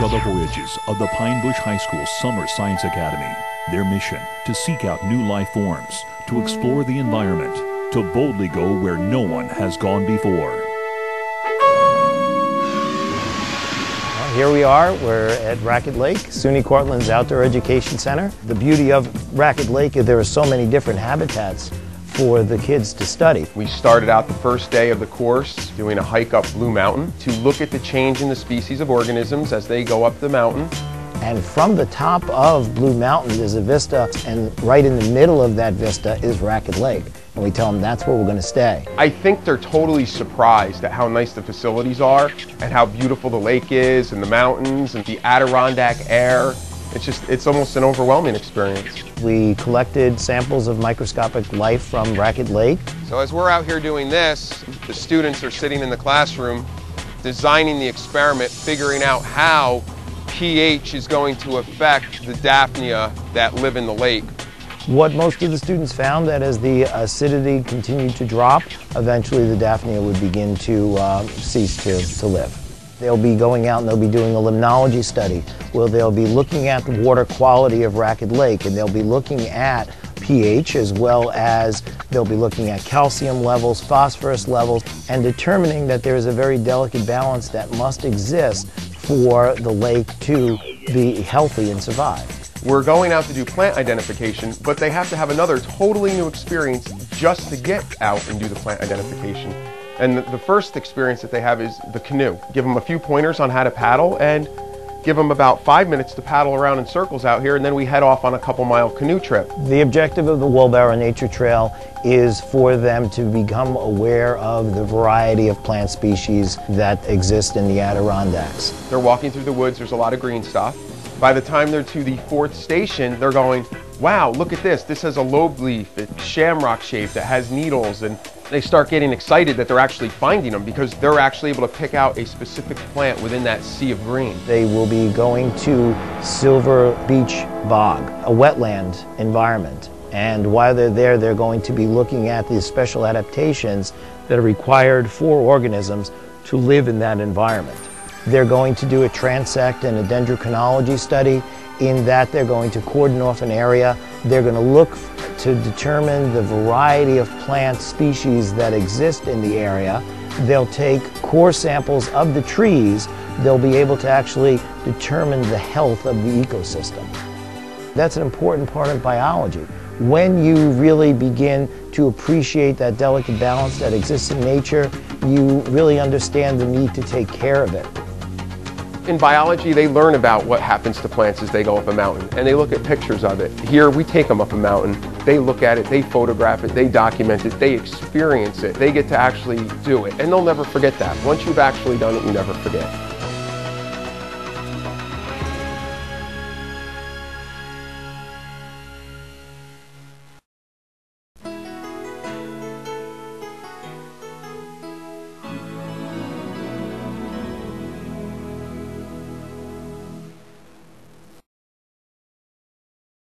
These are the voyages of the Pine Bush High School Summer Science Academy. Their mission, to seek out new life forms, to explore the environment, to boldly go where no one has gone before. Here we are, we're at Raquette Lake, SUNY Cortland's Outdoor Education Center. The beauty of Raquette Lake is there are so many different habitats for the kids to study. We started out the first day of the course doing a hike up Blue Mountain to look at the change in the species of organisms as they go up the mountain. And from the top of Blue Mountain there's a vista, and right in the middle of that vista is Raquette Lake. And we tell them that's where we're going to stay. I think they're totally surprised at how nice the facilities are and how beautiful the lake is and the mountains and the Adirondack air. It's almost an overwhelming experience. We collected samples of microscopic life from Raquette Lake. So as we're out here doing this, the students are sitting in the classroom designing the experiment, figuring out how pH is going to affect the Daphnia that live in the lake. What most of the students found that as the acidity continued to drop, eventually the Daphnia would begin to cease to live. They'll be going out and they'll be doing a limnology study where they'll be looking at the water quality of Raquette Lake, and they'll be looking at pH as well as they'll be looking at calcium levels, phosphorus levels, and determining that there is a very delicate balance that must exist for the lake to be healthy and survive. We're going out to do plant identification, but they have to have another totally new experience just to get out and do the plant identification. And the first experience that they have is the canoe. Give them a few pointers on how to paddle and give them about 5 minutes to paddle around in circles out here, and then we head off on a couple-mile canoe trip. The objective of the Wheelbarrow Nature Trail is for them to become aware of the variety of plant species that exist in the Adirondacks. They're walking through the woods, there's a lot of green stuff. By the time they're to the fourth station, they're going, wow, look at this. This has a lobe leaf, it's shamrock shaped, it has needles, and they start getting excited that they're actually finding them because they're actually able to pick out a specific plant within that sea of green. They will be going to Silver Beach Bog, a wetland environment. And while they're there, they're going to be looking at the special adaptations that are required for organisms to live in that environment. They're going to do a transect and a dendrochronology study in that they're going to cordon off an area. They're going to look to determine the variety of plant species that exist in the area. They'll take core samples of the trees. They'll be able to actually determine the health of the ecosystem. That's an important part of biology. When you really begin to appreciate that delicate balance that exists in nature, you really understand the need to take care of it. In biology, they learn about what happens to plants as they go up a mountain, and they look at pictures of it. Here, we take them up a mountain, they look at it, they photograph it, they document it, they experience it. They get to actually do it, and they'll never forget that. Once you've actually done it, you never forget.